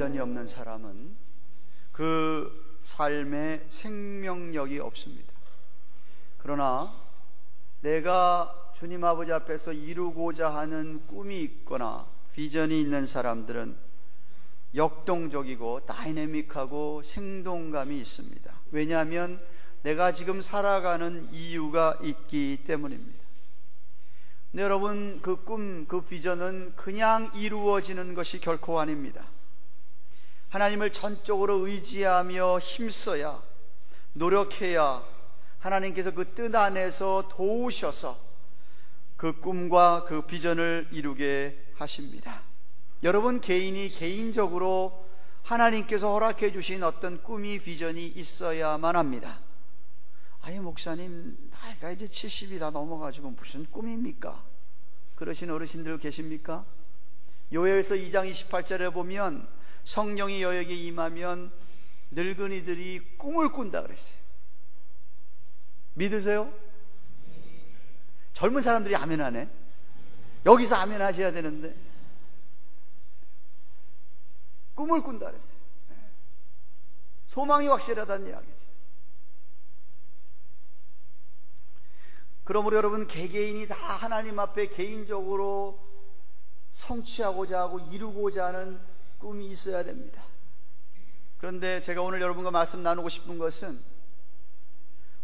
비전이 없는 사람은 그 삶에 생명력이 없습니다. 그러나 내가 주님 아버지 앞에서 이루고자 하는 꿈이 있거나 비전이 있는 사람들은 역동적이고 다이내믹하고 생동감이 있습니다. 왜냐하면 내가 지금 살아가는 이유가 있기 때문입니다. 근데 여러분, 그 꿈, 그 비전은 그냥 이루어지는 것이 결코 아닙니다. 하나님을 전적으로 의지하며 힘써야, 노력해야 하나님께서 그 뜻 안에서 도우셔서 그 꿈과 그 비전을 이루게 하십니다. 여러분 개인이 개인적으로 하나님께서 허락해 주신 어떤 꿈이 비전이 있어야만 합니다. 아니 목사님, 나이가 이제 70이 다 넘어가지고 무슨 꿈입니까? 그러신 어르신들 계십니까? 요엘서 2장 28절에 보면 성령이 여에게 임하면 늙은이들이 꿈을 꾼다 그랬어요. 믿으세요? 젊은 사람들이 아멘 하네. 여기서 아멘 하셔야 되는데 꿈을 꾼다 그랬어요. 소망이 확실하다는 이야기죠. 그러므로 여러분 개개인이 다 하나님 앞에 개인적으로 성취하고자 하고 이루고자 하는 꿈이 있어야 됩니다. 그런데 제가 오늘 여러분과 말씀 나누고 싶은 것은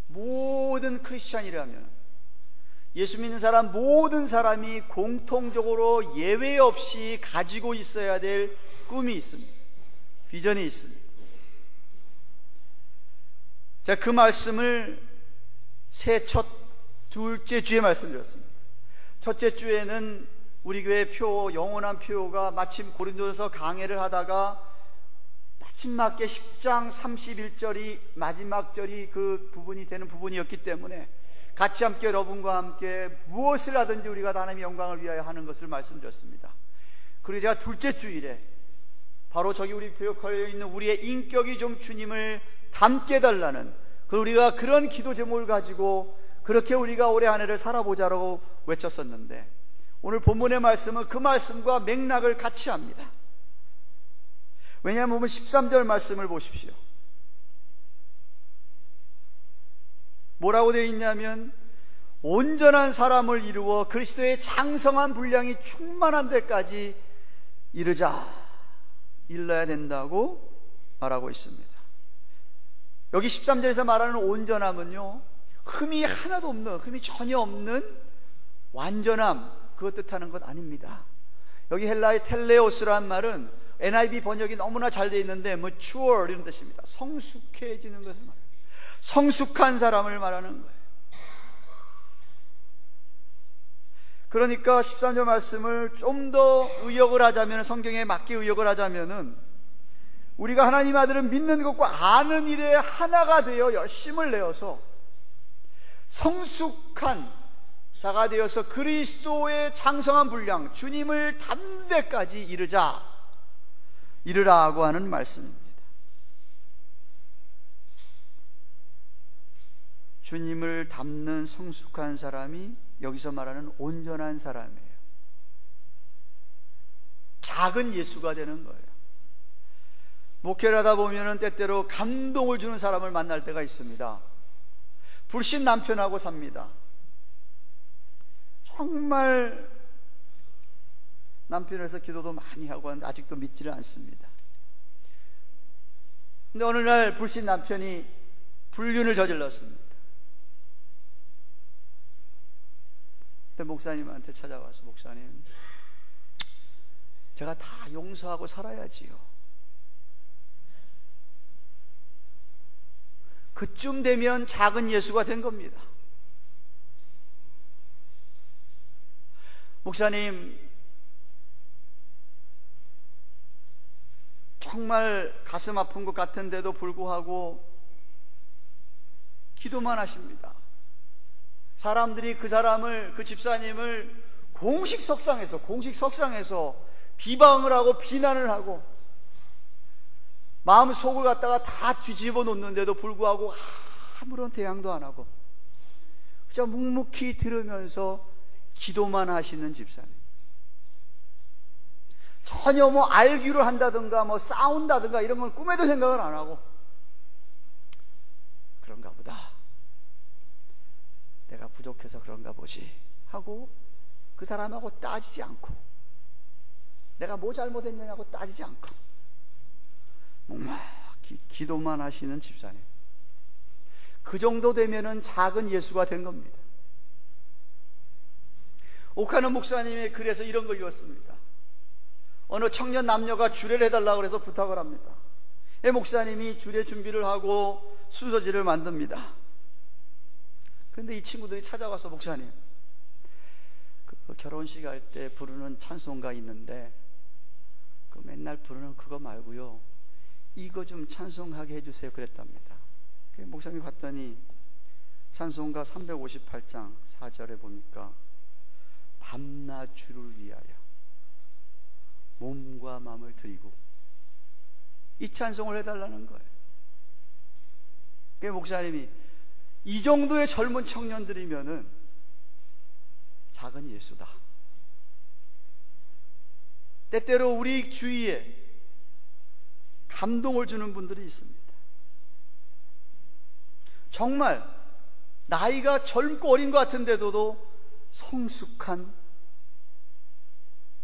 모든 크리스찬이라면, 예수 믿는 사람 모든 사람이 공통적으로 예외 없이 가지고 있어야 될 꿈이 있습니다. 비전이 있습니다. 제가 그 말씀을 둘째 주에 말씀드렸습니다. 첫째 주에는 우리 교회 표, 영원한 표가 마침 고린도서 강해를 하다가 마침 맞게 10장 31절이 마지막 절이 그 부분이 되는 부분이었기 때문에 같이 함께 여러분과 함께 무엇을 하든지 우리가 하나님의 영광을 위하여 하는 것을 말씀드렸습니다. 그리고 제가 둘째 주일에 바로 저기 우리 표에 걸려있는 우리의 인격이 좀 주님을 닮게 해달라는, 우리가 그런 기도 제목을 가지고 그렇게 우리가 올해 한 해를 살아보자라고 외쳤었는데, 오늘 본문의 말씀은 그 말씀과 맥락을 같이 합니다. 왜냐하면 보면 13절 말씀을 보십시오. 뭐라고 되어 있냐면 온전한 사람을 이루어 그리스도의 장성한 분량이 충만한 데까지 이르러야 된다고 말하고 있습니다. 여기 13절에서 말하는 온전함은요, 흠이 하나도 없는, 흠이 전혀 없는 완전함, 그것 뜻하는 것 아닙니다. 여기 헬라의 텔레오스란 말은 NIV 번역이 너무나 잘 되어 있는데 mature 이런 뜻입니다. 성숙해지는 것을 말해요. 성숙한 사람을 말하는 거예요. 그러니까 13절 말씀을 좀 더 의역을 하자면, 성경에 맞게 의역을 하자면은, 우리가 하나님 아들은 믿는 것과 아는 일에 하나가 되어 열심을 내어서 성숙한 자가 되어서 그리스도의 장성한 분량, 주님을 닮는 데까지 이르라고 하는 말씀입니다. 주님을 닮는 성숙한 사람이 여기서 말하는 온전한 사람이에요. 작은 예수가 되는 거예요. 목회를 하다 보면 때때로 감동을 주는 사람을 만날 때가 있습니다. 불신 남편하고 삽니다. 정말 남편에서 기도도 많이 하고 하는데 아직도 믿지를 않습니다. 근데 어느 날 불신 남편이 불륜을 저질렀습니다. 근데 목사님한테 찾아와서, 목사님, 제가 다 용서하고 살아야지요. 그쯤 되면 작은 예수가 된 겁니다. 목사님, 정말 가슴 아픈 것 같은데도 불구하고 기도만 하십니다. 사람들이 그 사람을, 그 집사님을 공식 석상에서 비방을 하고 비난을 하고 마음 속을 갖다가 다 뒤집어 놓는데도 불구하고 아무런 대항도 안 하고 그저 묵묵히 들으면서 기도만 하시는 집사님. 전혀 뭐 알기를 한다든가 뭐 싸운다든가 이런 건 꿈에도 생각을 안 하고, 그런가 보다, 내가 부족해서 그런가 보지 하고 그 사람하고 따지지 않고, 내가 뭐 잘못했느냐고 따지지 않고 묵묵히 기도만 하시는 집사님, 그 정도 되면은 작은 예수가 된 겁니다. 오카노 목사님의 글에서 이런 걸 읽었습니다. 어느 청년 남녀가 주례를 해달라고 해서 부탁을 합니다. 목사님이 주례 준비를 하고 순서지를 만듭니다. 그런데 이 친구들이 찾아와서, 목사님, 그 결혼식 할 때 부르는 찬송가 있는데 그 맨날 부르는 그거 말고요, 이거 좀 찬송하게 해주세요 그랬답니다. 목사님이 봤더니 찬송가 358장 4절에 보니까 밤낮 주를 위하여 몸과 마음을 드리고, 이 찬송을 해달라는 거예요. 목사님이 이 정도의 젊은 청년들이면은 작은 예수다. 때때로 우리 주위에 감동을 주는 분들이 있습니다. 정말 나이가 젊고 어린 것 같은데도 성숙한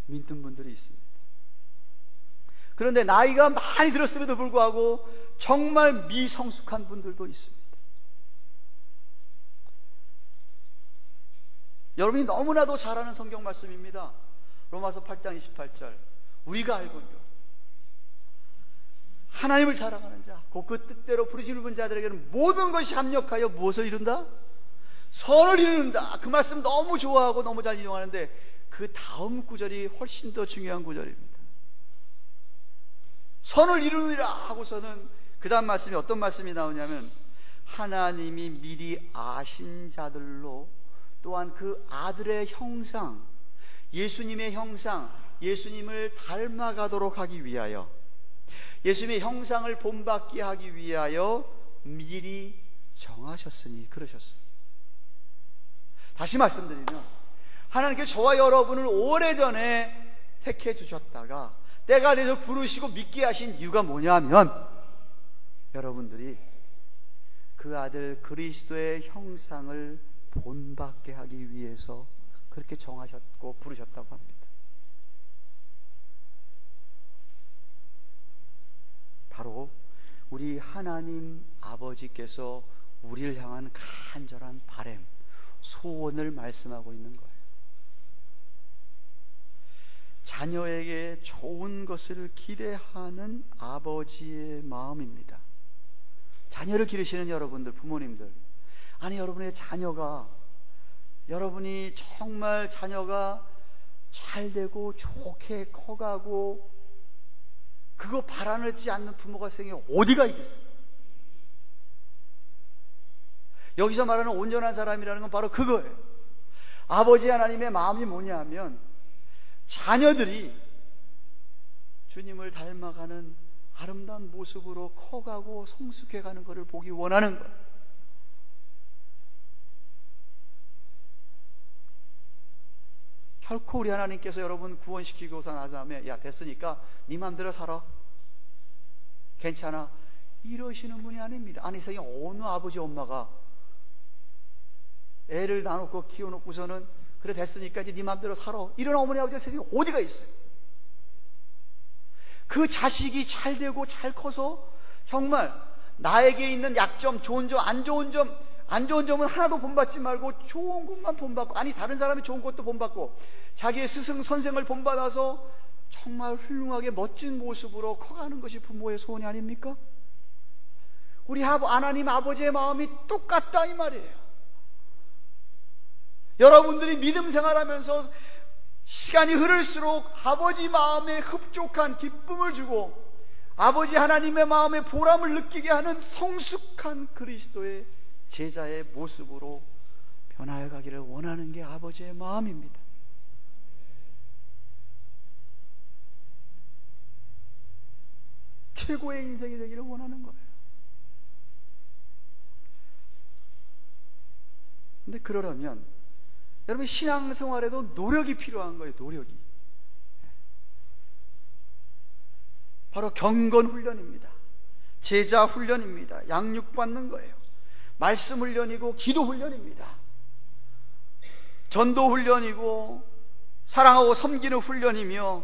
믿는 분들이 있습니다. 그런데 나이가 많이 들었음에도 불구하고 정말 미성숙한 분들도 있습니다. 여러분이 너무나도 잘 아는 성경 말씀입니다. 로마서 8장 28절, 우리가 알거니와 하나님을 사랑하는 자, 곧 그 뜻대로 부르심을 입은 자들에게는 모든 것이 합력하여 무엇을 이룬다? 선을 이룬다. 그 말씀 너무 좋아하고 너무 잘 인용하는데 그 다음 구절이 훨씬 더 중요한 구절입니다. 선을 이루느라 하고서는 그 다음 말씀이 어떤 말씀이 나오냐면, 하나님이 미리 아신 자들로 또한 그 아들의 형상, 예수님의 형상, 예수님을 닮아가도록 하기 위하여, 예수님의 형상을 본받게 하기 위하여 미리 정하셨으니 그러셨습니다. 다시 말씀드리면, 하나님께서 저와 여러분을 오래전에 택해 주셨다가 때가 돼서 부르시고 믿게 하신 이유가 뭐냐면, 여러분들이 그 아들 그리스도의 형상을 본받게 하기 위해서 그렇게 정하셨고 부르셨다고 합니다. 바로 우리 하나님 아버지께서 우리를 향한 간절한 바람, 소원을 말씀하고 있는 거예요. 자녀에게 좋은 것을 기대하는 아버지의 마음입니다. 자녀를 기르시는 여러분들, 부모님들, 아니 여러분의 자녀가, 여러분이 정말 자녀가 잘 되고 좋게 커가고 그거 바라지 않는 부모가 세상에 어디가 있겠어요? 여기서 말하는 온전한 사람이라는 건 바로 그거예요. 아버지 하나님의 마음이 뭐냐 하면, 자녀들이 주님을 닮아가는 아름다운 모습으로 커가고 성숙해가는 것을 보기 원하는 거예요. 결코 우리 하나님께서 여러분 구원시키고서 난 다음에, 야 됐으니까 네 맘대로 살아, 괜찮아, 이러시는 분이 아닙니다. 아니 세상에 어느 아버지 엄마가 애를 낳아놓고 키워놓고서는 그래 됐으니까 이제 네 맘대로 살아, 이런 어머니 아버지가 세상에 어디가 있어요? 그 자식이 잘 되고 잘 커서 정말 나에게 있는 약점, 좋은 점, 안 좋은 점은 하나도 본받지 말고 좋은 것만 본받고, 아니 다른 사람이 좋은 것도 본받고 자기의 스승 선생을 본받아서 정말 훌륭하게 멋진 모습으로 커가는 것이 부모의 소원이 아닙니까? 우리 하나님 아버지의 마음이 똑같다 이 말이에요. 여러분들이 믿음 생활하면서 시간이 흐를수록 아버지 마음에 흡족한 기쁨을 주고 아버지 하나님의 마음에 보람을 느끼게 하는 성숙한 그리스도의 제자의 모습으로 변화해 가기를 원하는 게 아버지의 마음입니다. 최고의 인생이 되기를 원하는 거예요. 근데 그러려면 여러분 신앙생활에도 노력이 필요한 거예요. 노력이. 바로 경건 훈련입니다. 제자 훈련입니다. 양육받는 거예요. 말씀 훈련이고 기도 훈련입니다. 전도 훈련이고 사랑하고 섬기는 훈련이며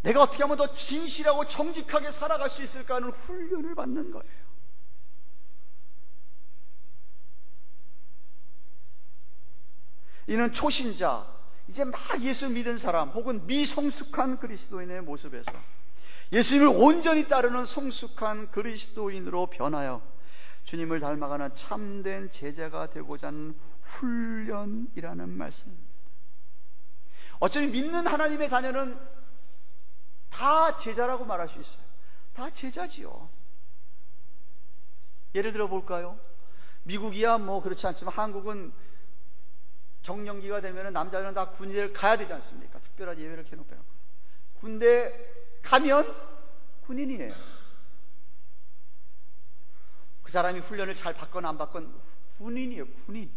내가 어떻게 하면 더 진실하고 정직하게 살아갈 수 있을까 하는 훈련을 받는 거예요. 이는 초신자, 이제 막 예수 믿은 사람 혹은 미성숙한 그리스도인의 모습에서 예수님을 온전히 따르는 성숙한 그리스도인으로 변하여 주님을 닮아가는 참된 제자가 되고자 하는 훈련이라는 말씀입니다. 어쩌면 믿는 하나님의 자녀는 다 제자라고 말할 수 있어요. 다 제자지요. 예를 들어 볼까요? 미국이야 뭐 그렇지 않지만 한국은 정년기가 되면 남자들은 다 군대를 가야 되지 않습니까? 특별한 예외를 해놓고 군대 가면 군인이에요. 그 사람이 훈련을 잘 받건 안 받건 군인이에요. 군인.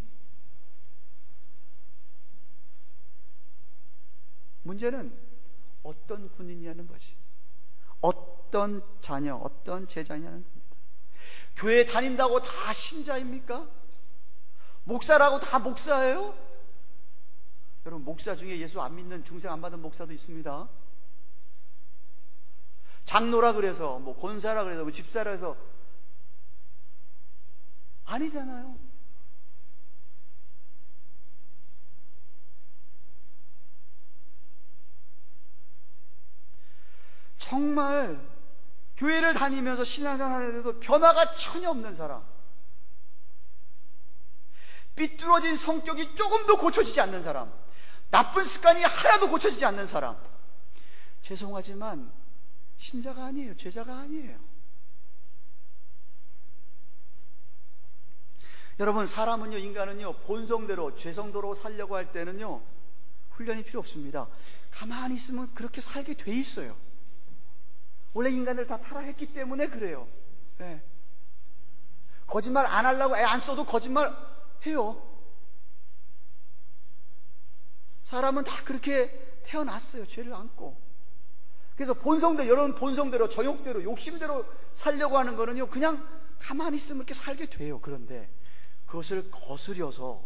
문제는 어떤 군인이냐는 거지. 어떤 자녀, 어떤 제자냐는 겁니다. 교회 다닌다고 다 신자입니까? 목사라고 다 목사예요? 여러분, 목사 중에 예수 안 믿는 중생 안 받은 목사도 있습니다. 장로라 그래서 뭐 권사라 그래서 뭐 집사라 해서 아니잖아요. 정말 교회를 다니면서 신앙생활을 해도 변화가 전혀 없는 사람, 삐뚤어진 성격이 조금도 고쳐지지 않는 사람, 나쁜 습관이 하나도 고쳐지지 않는 사람, 죄송하지만 신자가 아니에요. 제자가 아니에요. 여러분, 사람은요, 인간은요, 본성대로 죄성대로 살려고 할 때는요 훈련이 필요 없습니다. 가만히 있으면 그렇게 살게 돼 있어요. 원래 인간들 다 타락했기 때문에 그래요. 네. 거짓말 안 하려고 애 안 써도 거짓말 해요. 사람은 다 그렇게 태어났어요. 죄를 안고. 그래서 본성대로, 여러분 본성대로, 정욕대로, 욕심대로 살려고 하는 거는요 그냥 가만히 있으면 이렇게 살게 돼요. 그런데 그것을 거스려서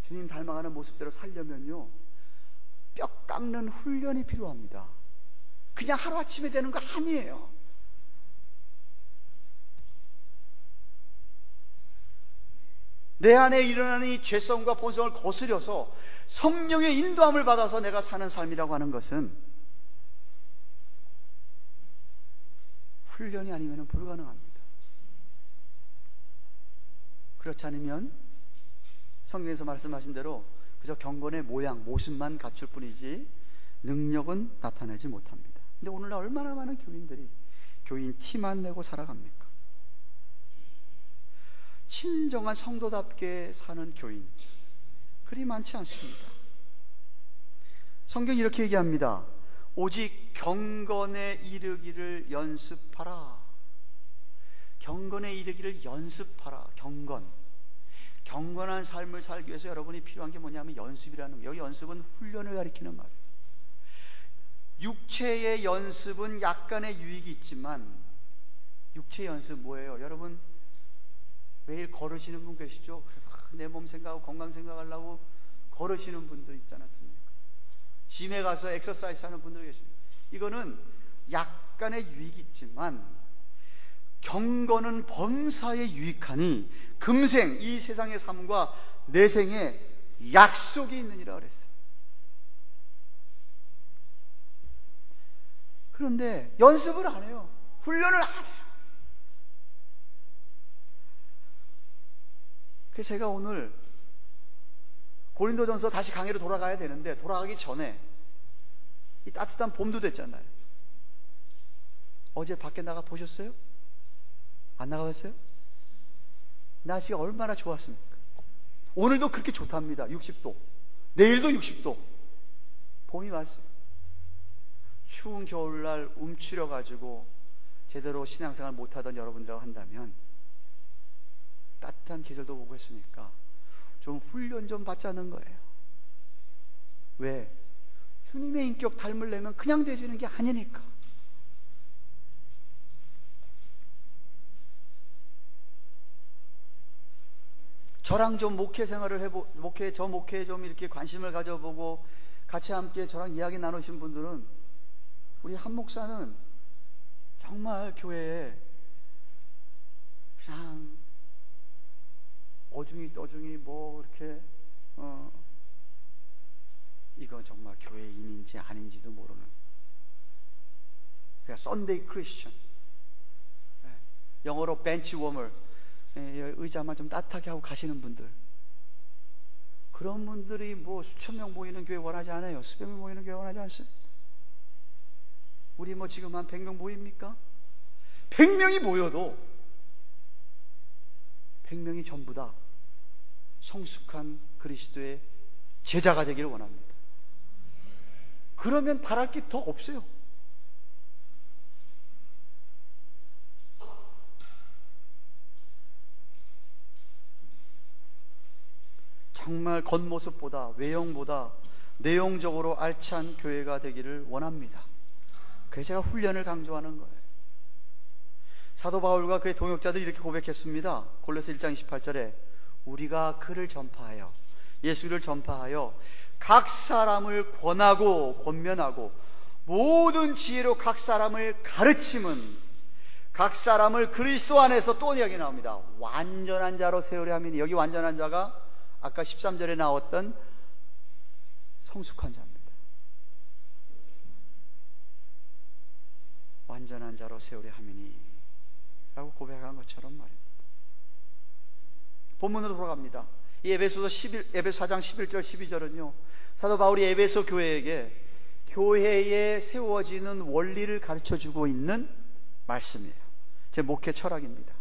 주님 닮아가는 모습대로 살려면요 뼈 깎는 훈련이 필요합니다. 그냥 하루아침에 되는 거 아니에요. 내 안에 일어나는 이 죄성과 본성을 거스려서 성령의 인도함을 받아서 내가 사는 삶이라고 하는 것은 훈련이 아니면 불가능합니다. 그렇지 않으면 성경에서 말씀하신 대로 그저 경건의 모양, 모습만 갖출 뿐이지 능력은 나타내지 못합니다. 근데 오늘날 얼마나 많은 교인들이 교인 티만 내고 살아갑니까? 진정한 성도답게 사는 교인 그리 많지 않습니다. 성경이 이렇게 얘기합니다. 오직 경건에 이르기를 연습하라. 경건에 이르기를 연습하라. 경건한 삶을 살기 위해서 여러분이 필요한 게 뭐냐면 연습이라는 거예요. 여기 연습은 훈련을 가리키는 말이에요. 육체의 연습은 약간의 유익이 있지만 육체의 연습 뭐예요? 여러분 매일 걸으시는 분 계시죠? 내 몸 생각하고 건강 생각하려고 걸으시는 분들 있지 않았습니까? 짐에 가서 엑서사이즈 하는 분들 계십니다. 이거는 약간의 유익이 있지만 경건은 범사에 유익하니 금생 이 세상의 삶과 내생에 약속이 있느니라 그랬어요. 그런데 연습을 안 해요. 훈련을 안 해요. 그래서 제가 오늘 고린도전서 다시 강의로 돌아가야 되는데 돌아가기 전에 이 따뜻한 봄도 됐잖아요. 어제 밖에 나가 보셨어요? 안 나가봤어요? 날씨가 얼마나 좋았습니까? 오늘도 그렇게 좋답니다. 60도. 내일도 60도. 봄이 왔어요. 추운 겨울날 움츠려가지고 제대로 신앙생활 못하던 여러분들하고 한다면 따뜻한 계절도 오고 했으니까 좀 훈련 좀 받자는 거예요. 왜? 주님의 인격 닮으려면 그냥 되지는 게 아니니까. 저랑 좀 목회 생활을 저 목회에 좀 이렇게 관심을 가져보고 같이 함께 저랑 이야기 나누신 분들은, 우리 한 목사는 정말 교회에 그냥 어중이 떠중이 뭐 이렇게 이거 정말 교회인인지 아닌지도 모르는, 그냥 썬데이 크리스천, 영어로 벤치 워머, 의자만 좀 따뜻하게 하고 가시는 분들, 그런 분들이 뭐 수천 명 모이는 교회 원하지 않아요. 수백 명 모이는 교회 원하지 않습니다. 우리 뭐 지금 한 100명 모입니까? 100명이 모여도 100명이 전부 다 성숙한 그리스도의 제자가 되기를 원합니다. 그러면 바랄 게 더 없어요. 정말 겉모습보다, 외형보다 내용적으로 알찬 교회가 되기를 원합니다. 그래서 제가 훈련을 강조하는 거예요. 사도 바울과 그의 동역자들이 이렇게 고백했습니다. 골로새 1장 28절에 우리가 그를 전파하여, 예수를 전파하여 각 사람을 권하고 권면하고 모든 지혜로 각 사람을 가르침은 각 사람을 그리스도 안에서, 또 이야기 나옵니다. 완전한 자로 세우려 함이니, 여기 완전한 자가 아까 13절에 나왔던 성숙한 자입니다. 완전한 자로 세우려 함이니 라고 고백한 것처럼 말입니다. 본문으로 돌아갑니다. 이 에베소 4장 11절 12절은요, 사도 바울이 에베소 교회에게 교회에 세워지는 원리를 가르쳐주고 있는 말씀이에요. 제 목회 철학입니다.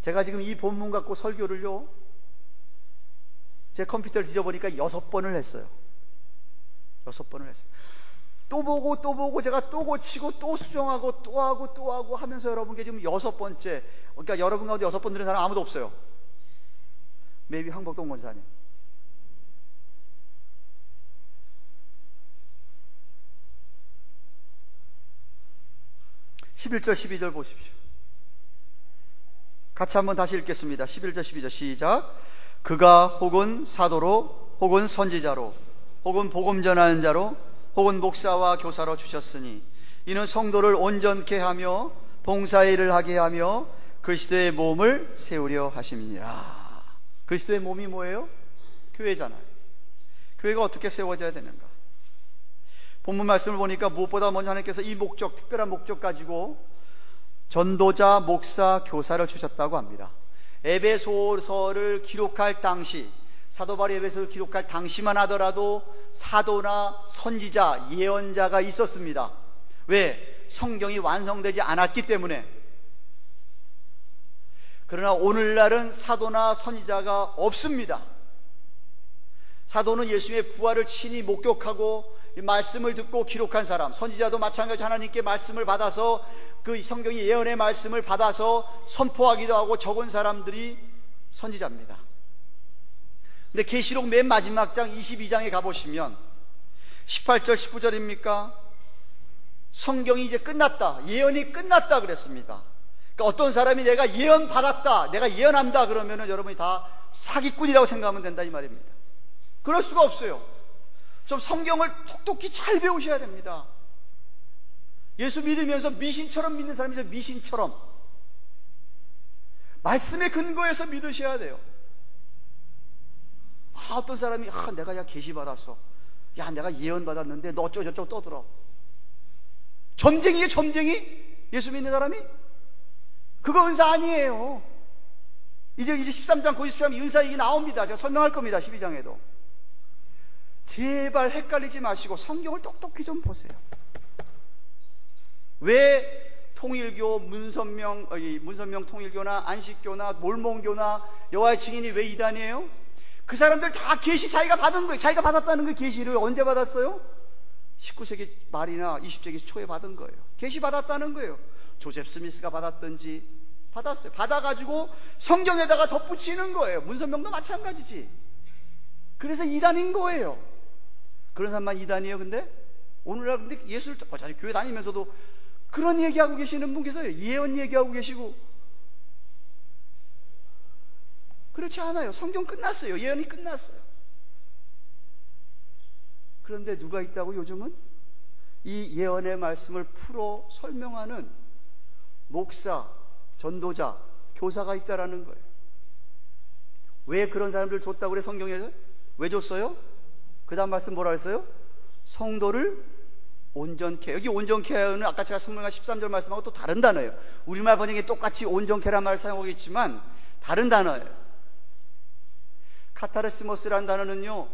제가 지금 이 본문 갖고 설교를요, 제 컴퓨터를 뒤져보니까 6번을 했어요. 6번을 했어요. 또 보고 제가 또 고치고 또 수정하고 또 하고 하면서 여러분께 지금 6번째, 그러니까 여러분 가운데 6번 들은 사람 아무도 없어요. 매비 황복동 권사님. (11절) (12절) 보십시오. 같이 한번 다시 읽겠습니다. 11절 12절 시작. 그가 혹은 사도로 혹은 선지자로 혹은 복음 전하는 자로 혹은 목사와 교사로 주셨으니 이는 성도를 온전케 하며 봉사의 일을 하게 하며 그리스도의 몸을 세우려 하심이니라. 그리스도의 몸이 뭐예요? 교회잖아요. 교회가 어떻게 세워져야 되는가? 본문 말씀을 보니까 무엇보다 먼저 하나님께서 이 목적, 특별한 목적 가지고 전도자, 목사, 교사를 주셨다고 합니다. 에베소서를 기록할 당시, 사도 바울이 에베소서를 기록할 당시만 하더라도 사도나 선지자, 예언자가 있었습니다. 왜? 성경이 완성되지 않았기 때문에. 그러나 오늘날은 사도나 선지자가 없습니다. 사도는 예수의 부활을 친히 목격하고 말씀을 듣고 기록한 사람, 선지자도 마찬가지 하나님께 말씀을 받아서 그 성경의 예언의 말씀을 받아서 선포하기도 하고 적은 사람들이 선지자입니다. 근데 계시록 맨 마지막 장 22장에 가보시면 18절 19절입니까? 성경이 이제 끝났다, 예언이 끝났다 그랬습니다. 그러니까 어떤 사람이 내가 예언 받았다, 내가 예언한다 그러면은 여러분이 다 사기꾼이라고 생각하면 된다 이 말입니다. 그럴 수가 없어요. 좀 성경을 톡톡히 잘 배우셔야 됩니다. 예수 믿으면서 미신처럼 믿는 사람이 있어요. 미신처럼 말씀에 근거해서 믿으셔야 돼요. 어떤 사람이 내가 야 계시 받았어, 야 내가 예언 받았는데 너 어쩌고저쩌고 떠들어. 점쟁이에요, 점쟁이? 예수 믿는 사람이? 그거 은사 아니에요. 이제 13장 93장 은사 얘기 나옵니다. 제가 설명할 겁니다. 12장에도. 제발 헷갈리지 마시고 성경을 똑똑히 좀 보세요. 왜 통일교, 문선명 통일교나 안식교나 몰몬교나 여호와의 증인이 왜 이단이에요? 그 사람들 다 계시 자기가 받은 거예요. 자기가 받았다는 그 계시를 언제 받았어요? 19세기 말이나 20세기 초에 받은 거예요. 계시 받았다는 거예요. 조셉 스미스가 받았든지 받았어요. 받아가지고 성경에다가 덧붙이는 거예요. 문선명도 마찬가지지. 그래서 이단인 거예요. 그런 사람만 이단이에요. 근데 오늘날 근데 예수를 자기 교회 다니면서도 그런 얘기하고 계시는 분 계세요. 예언 얘기하고 계시고 그렇지 않아요. 성경 끝났어요. 예언이 끝났어요. 그런데 누가 있다고? 요즘은 이 예언의 말씀을 풀어 설명하는 목사, 전도자, 교사가 있다라는 거예요. 왜 그런 사람들 줬다고 그래? 성경에서 왜 줬어요? 그 다음 말씀 뭐라 했어요? 성도를 온전케. 여기 온전케 하는 아까 제가 성경과 13절 말씀하고 또 다른 단어예요. 우리말 번역에 똑같이 온전케란 말을 사용하겠지만 다른 단어예요. 카타르시모스라는 단어는요,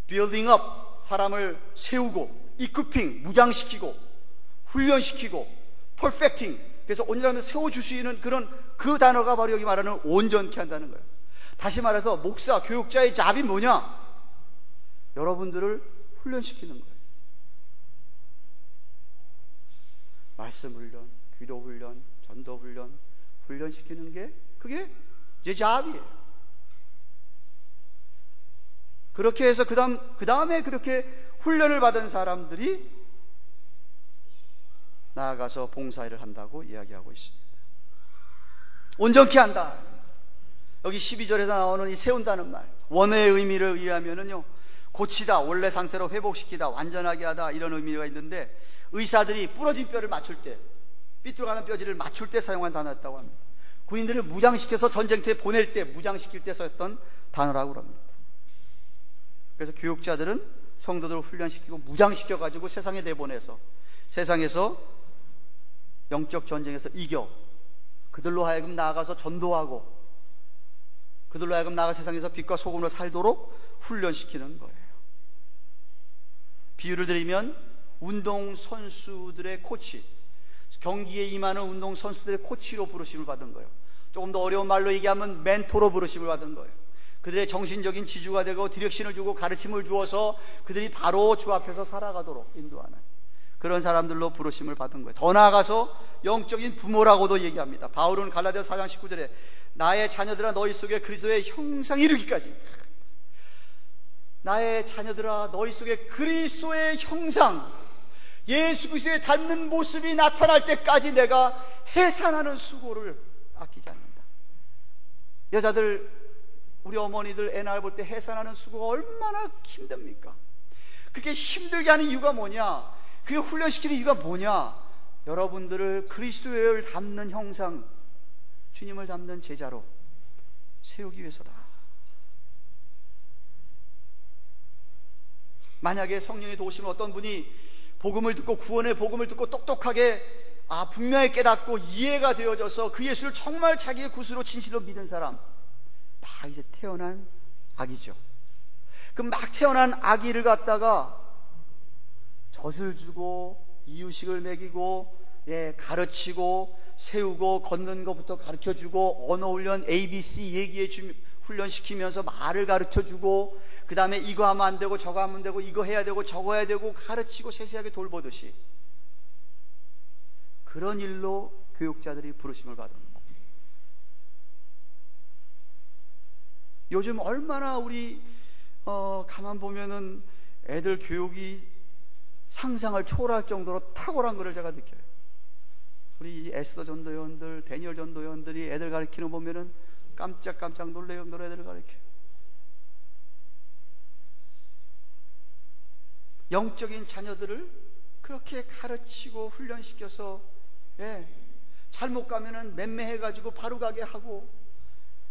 building up, 사람을 세우고, equipping, 무장시키고, 훈련시키고, perfecting, 그래서 온전하게 세워주시는 그런 그 단어가 바로 여기 말하는 온전케 한다는 거예요. 다시 말해서 목사, 교육자의 잡이 뭐냐? 여러분들을 훈련시키는 거예요. 말씀 훈련, 기도 훈련, 전도 훈련, 훈련시키는 게 그게 제 잡이에요. 그렇게 해서 그 다음에 그렇게 훈련을 받은 사람들이 나아가서 봉사일을 한다고 이야기하고 있습니다. 온전케 한다. 여기 12절에서 나오는 이 세운다는 말, 원어의 의미를 의하면은요, 고치다, 원래 상태로 회복시키다, 완전하게 하다, 이런 의미가 있는데, 의사들이 부러진 뼈를 맞출 때, 삐뚤어가는 뼈질을 맞출 때 사용한 단어였다고 합니다. 군인들을 무장시켜서 전쟁터에 보낼 때, 무장시킬 때 썼던 단어라고 합니다. 그래서 교육자들은 성도들을 훈련시키고 무장시켜가지고 세상에 내보내서 세상에서 영적 전쟁에서 이겨 그들로 하여금 나아가서 전도하고 그들로 하여금 나아가 세상에서 빛과 소금으로 살도록 훈련시키는 거예요. 비유를 드리면 운동선수들의 코치, 경기에 임하는 운동선수들의 코치로 부르심을 받은 거예요. 조금 더 어려운 말로 얘기하면 멘토로 부르심을 받은 거예요. 그들의 정신적인 지주가 되고 디렉션을 주고 가르침을 주어서 그들이 바로 주 앞에서 살아가도록 인도하는 그런 사람들로 부르심을 받은 거예요. 더 나아가서 영적인 부모라고도 얘기합니다. 바울은 갈라디아서 4장 19절에 나의 자녀들아 너희 속에 그리스도의 형상이 이르기까지, 나의 자녀들아 너희 속에 그리스도의 형상, 예수 그리스도의 닮는 모습이 나타날 때까지 내가 해산하는 수고를 아끼지 않는다. 여자들, 우리 어머니들 애 낳을 볼 때 해산하는 수고가 얼마나 힘듭니까? 그게 힘들게 하는 이유가 뭐냐? 그게 훈련시키는 이유가 뭐냐? 여러분들을 그리스도를 닮는 형상, 주님을 닮는 제자로 세우기 위해서다. 만약에 성령의 도우심을 어떤 분이 복음을 듣고 구원의 복음을 듣고 똑똑하게 분명히 깨닫고 이해가 되어져서 그 예수를 정말 자기의 구주로 진실로 믿은 사람, 막 이제 태어난 아기죠. 그 막 태어난 아기를 갖다가 젖을 주고 이유식을 먹이고 가르치고 세우고 걷는 것부터 가르쳐주고 언어 훈련 ABC 얘기해 훈련시키면서 말을 가르쳐주고 그 다음에 이거 하면 안 되고 저거 하면 되고 이거 해야 되고 저거 해야 되고 가르치고 세세하게 돌보듯이 그런 일로 교육자들이 부르심을 받은 겁니다. 요즘 얼마나 우리 가만 보면은 애들 교육이 상상을 초월할 정도로 탁월한 것을 제가 느껴요. 우리 에스더 전도위원들, 데니엘 전도위원들이 애들 가르치는 거 보면은 깜짝깜짝 놀래요. 애들을 가르쳐요. 영적인 자녀들을 그렇게 가르치고 훈련시켜서 잘못 가면은 맴매해가지고 바로 가게 하고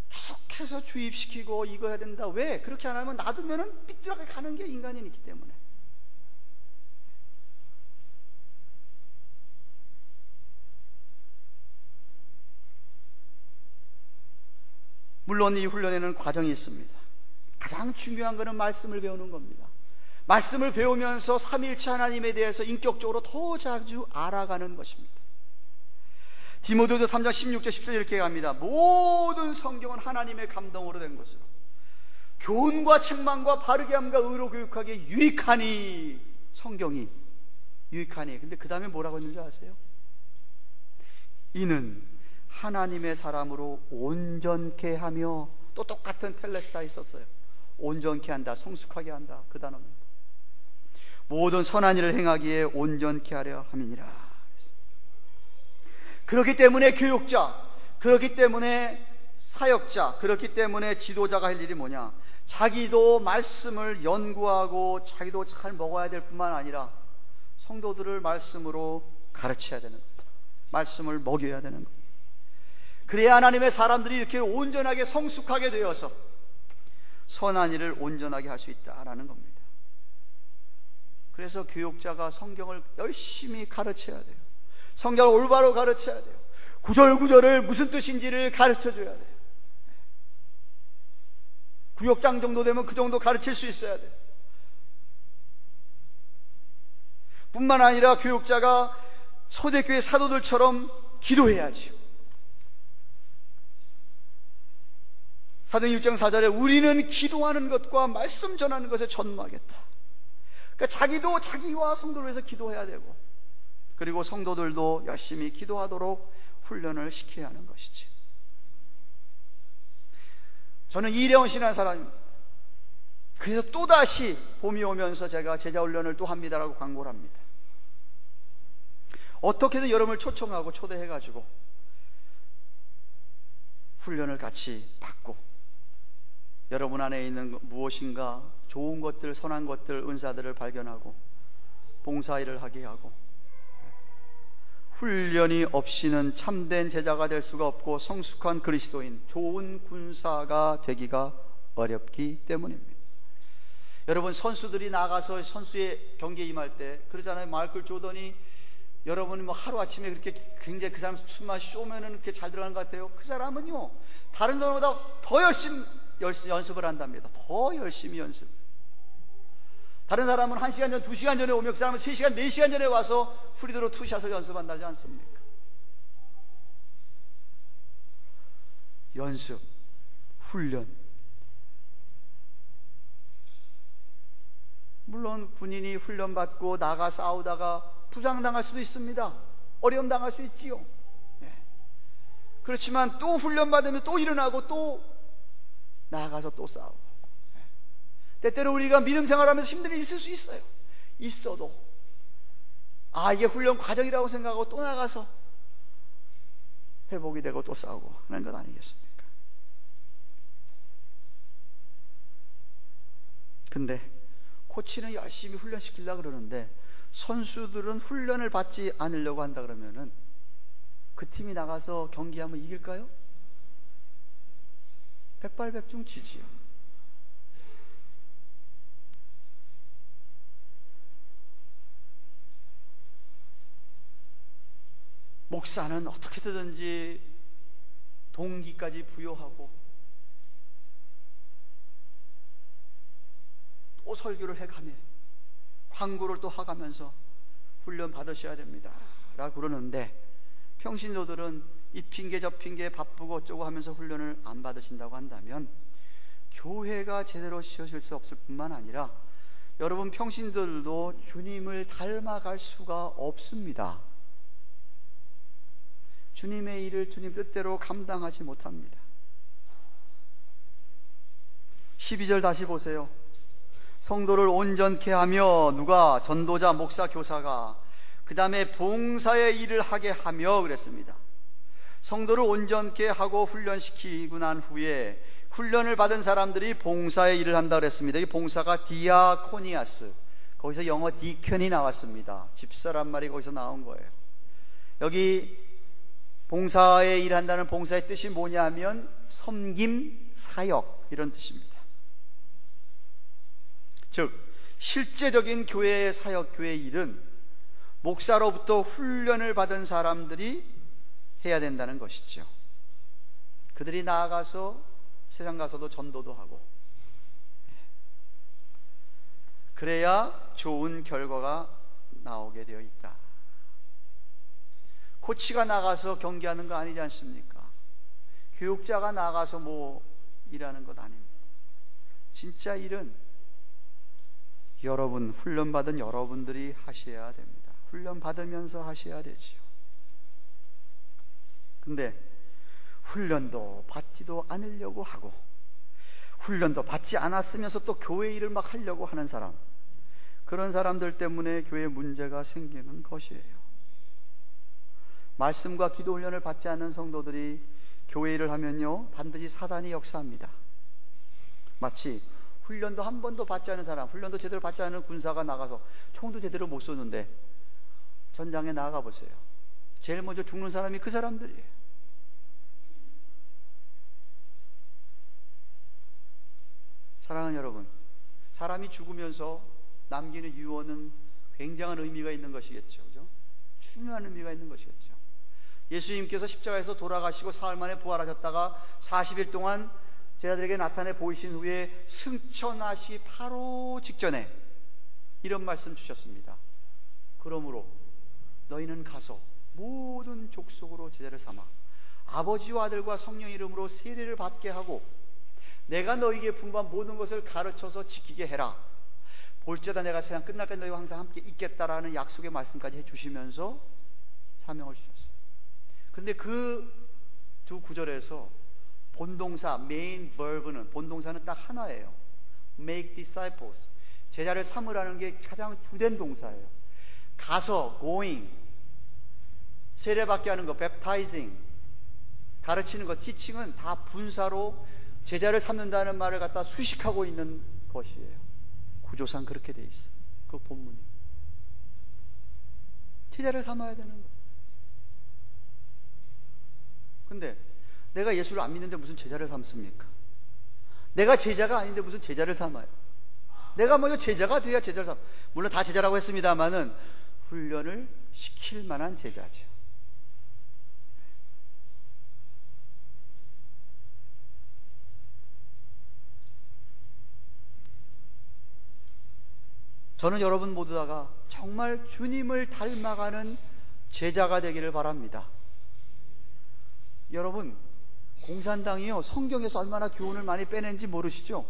계속해서 주입시키고 이거 해야 된다. 왜? 그렇게 안 하면 놔두면은 삐뚤하게 가는 게 인간이기 때문에. 물론 이 훈련에는 과정이 있습니다. 가장 중요한 것은 말씀을 배우는 겁니다. 말씀을 배우면서 삼위일체 하나님에 대해서 인격적으로 더 자주 알아가는 것입니다. 디모데후서 3장 16절 17절 이렇게 합니다. 모든 성경은 하나님의 감동으로 된 것으로 교훈과 책망과 바르게 함과 의로 교육하기에 유익하니, 성경이 유익하니. 근데 그 다음에 뭐라고 했는지 아세요? 이는 하나님의 사람으로 온전케 하며, 또 똑같은 텔레스타 있었어요. 온전케 한다, 성숙하게 한다, 그 단어입니다. 모든 선한 일을 행하기에 온전케 하려 함이니라. 그렇기 때문에 교육자, 그렇기 때문에 사역자, 그렇기 때문에 지도자가 할 일이 뭐냐? 자기도 말씀을 연구하고 자기도 잘 먹어야 될 뿐만 아니라 성도들을 말씀으로 가르쳐야 되는 겁니다. 말씀을 먹여야 되는 겁니다. 그래야 하나님의 사람들이 이렇게 온전하게 성숙하게 되어서 선한 일을 온전하게 할 수 있다라는 겁니다. 그래서 교육자가 성경을 열심히 가르쳐야 돼요. 성경을 올바로 가르쳐야 돼요. 구절구절을 무슨 뜻인지를 가르쳐줘야 돼요. 구역장 정도 되면 그 정도 가르칠 수 있어야 돼요. 뿐만 아니라 교육자가 초대교회 사도들처럼 기도해야지요. 사도행 6장 4절에 우리는 기도하는 것과 말씀 전하는 것에 전무하겠다. 그러니까 자기도 자기와 성도를 위해서 기도해야 되고, 그리고 성도들도 열심히 기도하도록 훈련을 시켜야 하는 것이죠. 저는 이래원 신한 사람입니다. 그래서 또다시 봄이 오면서 제가 제자훈련을 또 합니다라고 광고를 합니다. 어떻게든 여러분을 초청하고 초대해가지고 훈련을 같이 받고, 여러분 안에 있는 무엇인가 좋은 것들, 선한 것들, 은사들을 발견하고 봉사일을 하게 하고, 훈련이 없이는 참된 제자가 될 수가 없고 성숙한 그리스도인, 좋은 군사가 되기가 어렵기 때문입니다. 여러분, 선수들이 나가서 선수의 경기에 임할 때 그러잖아요. 마이클 조던이, 여러분이 뭐 하루아침에 그렇게 굉장히 그 사람 춤만 쇼면은 그렇게 잘 들어가는 것 같아요. 그 사람은요, 다른 사람보다 더 열심히 연습을 한답니다. 더 열심히 연습. 다른 사람은 1시간 전, 2시간 전에 오면 그 사람은 3시간, 4시간 전에 와서 프리드로 투샷을 연습한다지 않습니까? 연습, 훈련. 물론 군인이 훈련받고 나가 싸우다가 부상당할 수도 있습니다. 어려움 당할 수 있지요. 그렇지만 또 훈련받으면 또 일어나고 또 나가서 또 싸우고, 때때로 우리가 믿음 생활하면서 힘든 일이 있을 수 있어요. 있어도 이게 훈련 과정이라고 생각하고 또 나가서 회복이 되고 또 싸우고 하는 것 아니겠습니까? 근데 코치는 열심히 훈련시키려고 그러는데 선수들은 훈련을 받지 않으려고 한다 그러면은 그 팀이 나가서 경기하면 이길까요? 백발백중 지지요. 목사는 어떻게든지 동기까지 부여하고 또 설교를 해가며 광고를 또 하가면서 훈련 받으셔야 됩니다 라고 그러는데, 평신도들은 이 핑계 저 핑계 바쁘고 어쩌고 하면서 훈련을 안 받으신다고 한다면 교회가 제대로 지어질 수 없을 뿐만 아니라 여러분 평신도들도 주님을 닮아갈 수가 없습니다. 주님의 일을 주님 뜻대로 감당하지 못합니다. 12절 다시 보세요. 성도를 온전케 하며, 누가? 전도자, 목사, 교사가. 그 다음에 봉사의 일을 하게 하며 그랬습니다. 성도를 온전케 하고 훈련시키고 난 후에 훈련을 받은 사람들이 봉사의 일을 한다 그랬습니다. 이 봉사가 디아코니아스, 거기서 영어 디컨이 나왔습니다. 집사란 말이 거기서 나온 거예요. 여기 봉사의 일을 한다는 봉사의 뜻이 뭐냐면 섬김, 사역, 이런 뜻입니다. 즉 실제적인 교회의 사역, 교회의 일은 목사로부터 훈련을 받은 사람들이 해야 된다는 것이죠. 그들이 나아가서 세상 가서도 전도도 하고, 그래야 좋은 결과가 나오게 되어 있다. 코치가 나가서 경기하는 거 아니지 않습니까? 교육자가 나가서 뭐 일하는 것 아닙니다. 진짜 일은 여러분, 훈련받은 여러분들이 하셔야 됩니다. 훈련 받으면서 하셔야 되지요. 근데 훈련도 받지도 않으려고 하고, 훈련도 받지 않았으면서 또 교회 일을 막 하려고 하는 사람, 그런 사람들 때문에 교회 문제가 생기는 것이에요. 말씀과 기도 훈련을 받지 않는 성도들이 교회 일을 하면요 반드시 사단이 역사합니다. 마치 훈련도 한 번도 받지 않은 사람, 훈련도 제대로 받지 않은 군사가 나가서 총도 제대로 못 쏘는데 전장에 나가 보세요. 제일 먼저 죽는 사람이 그 사람들이에요. 사랑하는 여러분, 사람이 죽으면서 남기는 유언은 굉장한 의미가 있는 것이겠죠. 그죠? 중요한 의미가 있는 것이겠죠. 예수님께서 십자가에서 돌아가시고 사흘 만에 부활하셨다가 40일 동안 제자들에게 나타내 보이신 후에 승천하시 바로 직전에 이런 말씀 주셨습니다. 그러므로 너희는 가서 모든 족속으로 제자를 삼아 아버지와 아들과 성령 이름으로 세례를 받게 하고 내가 너희에게 분부한 모든 것을 가르쳐서 지키게 해라. 볼지어다 내가 세상 끝날까지 너희와 항상 함께 있겠다라는 약속의 말씀까지 해주시면서 사명을 주셨어요. 그런데 그 두 구절에서 본동사 메인 verb는 본동사는 딱 하나예요. Make disciples. 제자를 삼으라는 게 가장 주된 동사예요. 가서 going, 세례받게 하는 거 baptizing, 가르치는 거 teaching은 다 분사로 제자를 삼는다는 말을 갖다 수식하고 있는 것이에요. 구조상 그렇게 돼 있어요. 그 본문이 제자를 삼아야 되는 거예요. 근데 내가 예수를 안 믿는데 무슨 제자를 삼습니까? 내가 제자가 아닌데 무슨 제자를 삼아요? 내가 먼저 제자가 돼야 제자를 삼. 물론 다 제자라고 했습니다만은 훈련을 시킬 만한 제자죠. 저는 여러분 모두 다가 정말 주님을 닮아가는 제자가 되기를 바랍니다. 여러분, 공산당이요 성경에서 얼마나 교훈을 많이 빼낸지 모르시죠?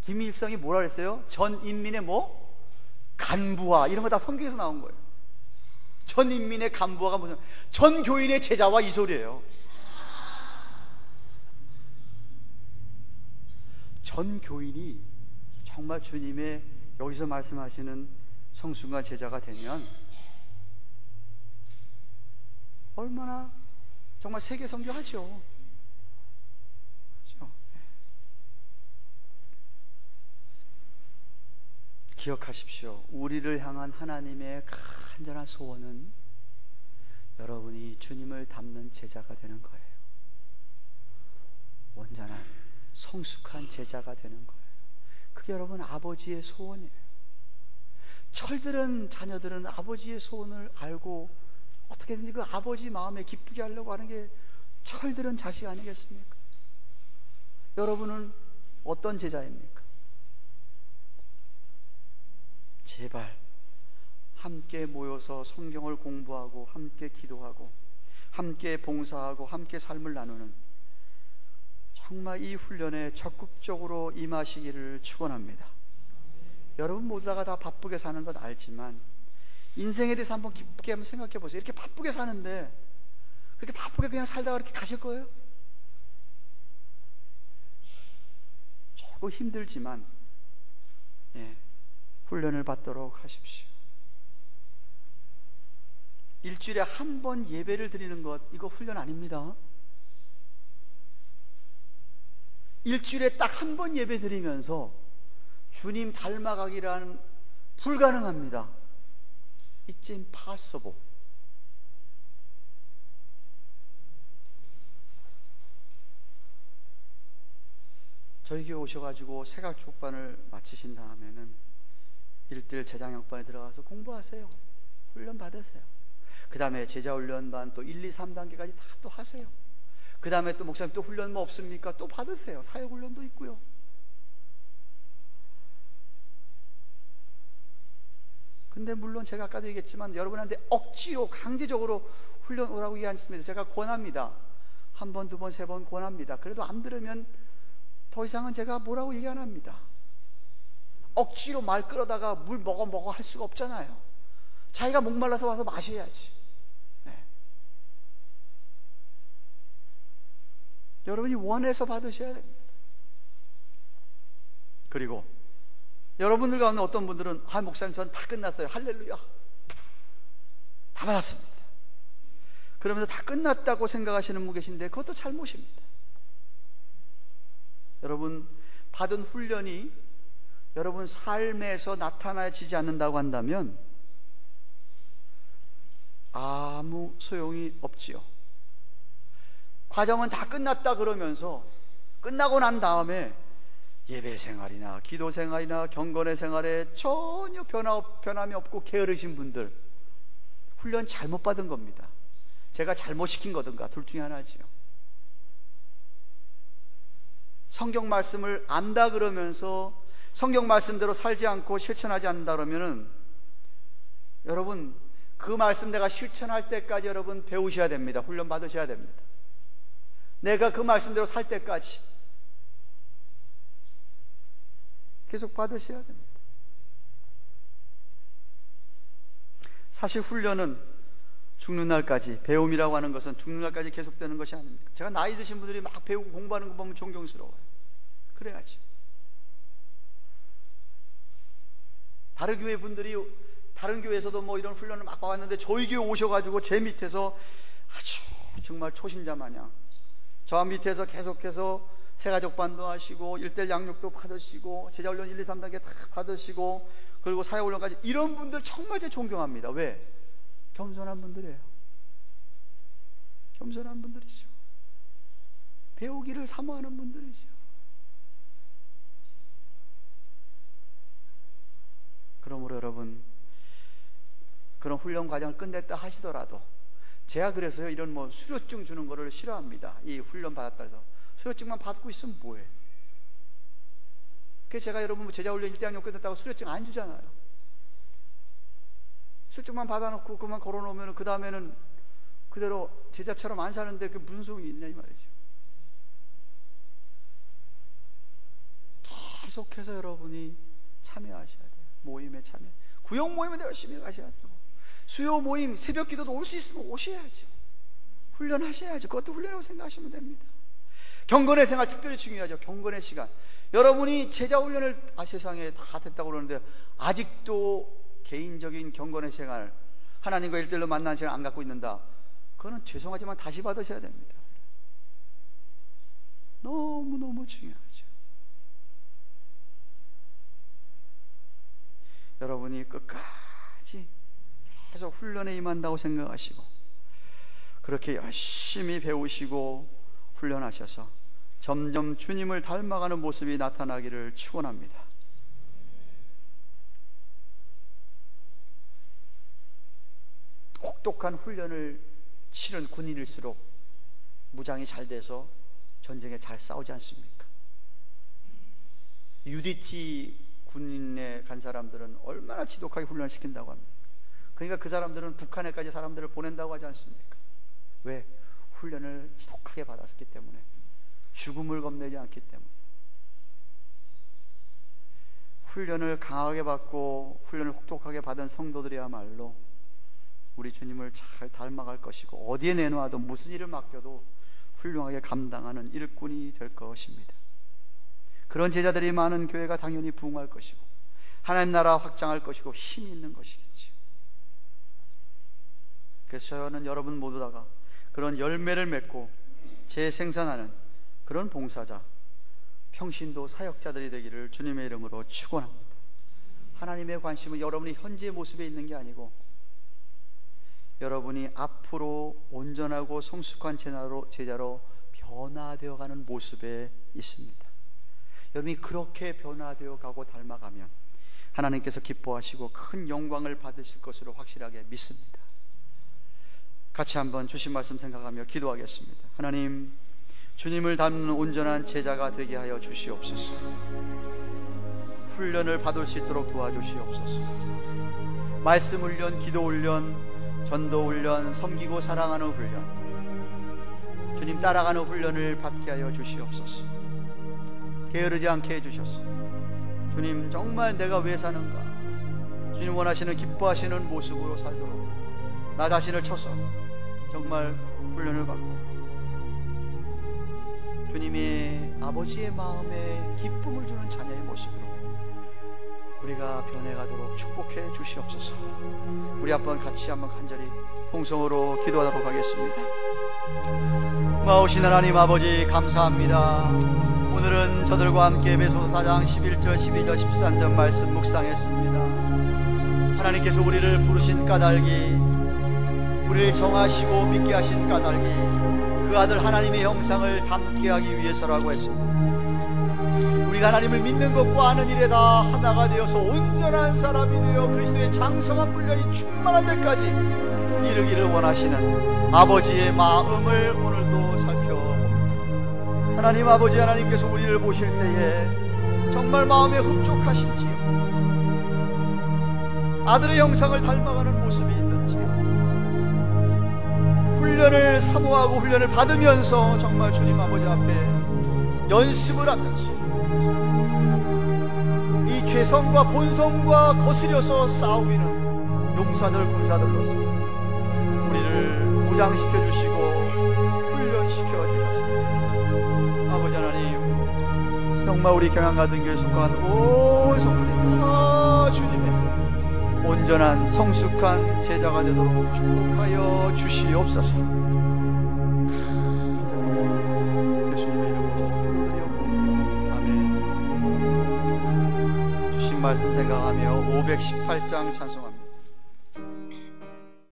김일성이 뭐라 그랬어요? 전 인민의 뭐? 간부화, 이런 거 다 성경에서 나온 거예요. 전 인민의 간부화가 무슨 전 교인의 제자와 이 소리예요. 전 교인이 정말 주님의 여기서 말씀하시는 성순과 제자가 되면 얼마나 정말 세계 선교하죠. 그렇죠? 기억하십시오. 우리를 향한 하나님의 간절한 소원은 여러분이 주님을 닮는 제자가 되는 거예요. 온전한 성숙한 제자가 되는 거예요. 그게 여러분 아버지의 소원이에요. 철들은 자녀들은 아버지의 소원을 알고 어떻게든지 그 아버지 마음에 기쁘게 하려고 하는 게 철들은 자식 아니겠습니까? 여러분은 어떤 제자입니까? 제발 함께 모여서 성경을 공부하고 함께 기도하고 함께 봉사하고 함께 삶을 나누는 정말 이 훈련에 적극적으로 임하시기를 축원합니다. 여러분 모두가 다 바쁘게 사는 건 알지만 인생에 대해서 한번 깊게 한번 생각해 보세요. 이렇게 바쁘게 사는데 그렇게 바쁘게 그냥 살다가 이렇게 가실 거예요? 조금 힘들지만 훈련을 받도록 하십시오. 일주일에 한 번 예배를 드리는 것, 이거 훈련 아닙니다. 일주일에 딱 한 번 예배 드리면서 주님 닮아가기란 불가능합니다. It's impossible. 저희 교회 오셔가지고 새각족반을 마치신 다음에는 1대1 제장역반에 들어가서 공부하세요. 훈련 받으세요. 그 다음에 제자훈련반 또 1, 2, 3단계까지 다 또 하세요. 그 다음에 또 목사님 또 훈련 뭐 없습니까? 또 받으세요. 사역훈련도 있고요. 근데 물론 제가 아까도 얘기했지만 여러분한테 억지로 강제적으로 훈련 오라고 얘기 않습니다. 제가 권합니다. 한 번, 두 번, 세 번 권합니다. 그래도 안 들으면 더 이상은 제가 뭐라고 얘기 안 합니다. 억지로 말 끌어다가 물 먹어 할 수가 없잖아요. 자기가 목말라서 와서 마셔야지. 여러분이 원해서 받으셔야 됩니다. 그리고 여러분들 가운데 어떤 분들은 목사님 전 다 끝났어요. 할렐루야. 다 받았습니다. 그러면서 다 끝났다고 생각하시는 분 계신데 그것도 잘못입니다. 여러분, 받은 훈련이 여러분 삶에서 나타나지지 않는다고 한다면 아무 소용이 없지요. 과정은 다 끝났다 그러면서 끝나고 난 다음에 예배 생활이나 기도 생활이나 경건의 생활에 전혀 변함이 없고 게으르신 분들, 훈련 잘못 받은 겁니다. 제가 잘못 시킨 거든가 둘 중에 하나지요. 성경 말씀을 안다 그러면서 성경 말씀대로 살지 않고 실천하지 않는다 그러면은 여러분 그 말씀 내가 실천할 때까지 여러분 배우셔야 됩니다. 훈련 받으셔야 됩니다. 내가 그 말씀대로 살 때까지 계속 받으셔야 됩니다. 사실 훈련은 죽는 날까지, 배움이라고 하는 것은 죽는 날까지 계속되는 것이 아닙니까? 제가 나이 드신 분들이 막 배우고 공부하는 거 보면 존경스러워요. 그래야지. 다른 교회 분들이 다른 교회에서도 뭐 이런 훈련을 막 받았는데 저희 교회 오셔가지고 제 밑에서 아주 정말 초신자 마냥 저 밑에서 계속해서 새가족반도 하시고 1:1 양육도 받으시고 제자훈련 1, 2, 3단계 다 받으시고 그리고 사회훈련까지, 이런 분들 정말 제 존경합니다. 왜? 겸손한 분들이에요. 겸손한 분들이죠. 배우기를 사모하는 분들이죠. 그러므로 여러분, 그런 훈련 과정을 끝냈다 하시더라도, 제가 그래서요 이런 뭐 수료증 주는 거를 싫어합니다. 이 훈련 받았다 해서 수료증만 받고 있으면 뭐해? 그래서 제가 여러분 제자훈련 1대학년 끝냈다고 수료증 안 주잖아요. 수료증만 받아놓고 그만 걸어놓으면 그 다음에는 그대로 제자처럼 안 사는데 그게 무슨 소용이 있냐 이 말이죠. 계속해서 여러분이 참여하셔야 돼요. 모임에 참여, 구역 모임에 열심히 가셔야 되고, 수요 모임, 새벽 기도도 올 수 있으면 오셔야죠. 훈련하셔야죠. 그것도 훈련이라고 생각하시면 됩니다. 경건의 생활 특별히 중요하죠. 경건의 시간. 여러분이 제자 훈련을 세상에 다 됐다고 그러는데 아직도 개인적인 경건의 생활, 하나님과 1:1로 만나는 시간 안 갖고 있는다, 그거는 죄송하지만 다시 받으셔야 됩니다. 너무너무 중요하죠. 여러분이 끝까지 계속 훈련에 임한다고 생각하시고 그렇게 열심히 배우시고 훈련하셔서 점점 주님을 닮아가는 모습이 나타나기를 축원합니다. 혹독한 훈련을 치른 군인일수록 무장이 잘 돼서 전쟁에 잘 싸우지 않습니까? UDT 군인에 간 사람들은 얼마나 지독하게 훈련을 시킨다고 합니다. 그러니까 그 사람들은 북한에까지 사람들을 보낸다고 하지 않습니까? 왜? 훈련을 지독하게 받았기 때문에, 죽음을 겁내지 않기 때문에. 훈련을 강하게 받고 훈련을 혹독하게 받은 성도들이야말로 우리 주님을 잘 닮아갈 것이고, 어디에 내놓아도 무슨 일을 맡겨도 훌륭하게 감당하는 일꾼이 될 것입니다. 그런 제자들이 많은 교회가 당연히 부흥할 것이고 하나님 나라 확장할 것이고 힘이 있는 것이겠지요. 그래서 저는 여러분 모두 다가 그런 열매를 맺고 재생산하는 그런 봉사자, 평신도 사역자들이 되기를 주님의 이름으로 축원합니다. 하나님의 관심은 여러분이 현재의 모습에 있는 게 아니고 여러분이 앞으로 온전하고 성숙한 제자로 변화되어가는 모습에 있습니다. 여러분이 그렇게 변화되어 가고 닮아가면 하나님께서 기뻐하시고 큰 영광을 받으실 것으로 확실하게 믿습니다. 같이 한번 주신 말씀 생각하며 기도하겠습니다. 하나님, 주님을 닮는 온전한 제자가 되게 하여 주시옵소서. 훈련을 받을 수 있도록 도와주시옵소서. 말씀 훈련, 기도 훈련, 전도 훈련, 섬기고 사랑하는 훈련, 주님 따라가는 훈련을 받게 하여 주시옵소서. 게으르지 않게 해주셨어. 주님, 정말 내가 왜 사는가, 주님 원하시는 기뻐하시는 모습으로 살도록 나 자신을 쳐서 정말 훈련을 받고 주님의 아버지의 마음에 기쁨을 주는 자녀의 모습으로 우리가 변해가도록 축복해 주시옵소서. 우리 같이 한번 간절히 통성으로 기도하도록 하겠습니다. 마오신 하나님 아버지, 감사합니다. 오늘은 저들과 함께 에베소서 4장 11절 12절 13절 말씀 묵상했습니다. 하나님께서 우리를 부르신 까닭이, 우리를 정하시고 믿게 하신 까닭이 그 아들 하나님의 형상을 담게 하기 위해서라고 했습니다. 우리가 하나님을 믿는 것과 아는 일에 다 하나가 되어서 온전한 사람이 되어 그리스도의 장성한 분량이 충만한 데까지 이르기를 원하시는 아버지의 마음을 오늘도 살펴봅니다. 하나님 아버지, 하나님께서 우리를 보실 때에 정말 마음에 흡족하신지요? 아들의 형상을 닮아가는 모습이 있는지요? 훈련을 사모하고 훈련을 받으면서 정말 주님 아버지 앞에 연습을 하면서 이 죄성과 본성과 거스려서 싸우기는 용사들 군사들로서 우리를 무장시켜 주시고 훈련시켜 주셨습니다. 아버지 하나님, 정말 우리 경양가든교회에 속한 온 성도들 다 주님의 온전한 성숙한 제자가 되도록 축복하여 주시옵소서. 예수님의 이름으로 기도드리옵고 아멘. 주신 말씀 생각하며 518장 찬송합니다.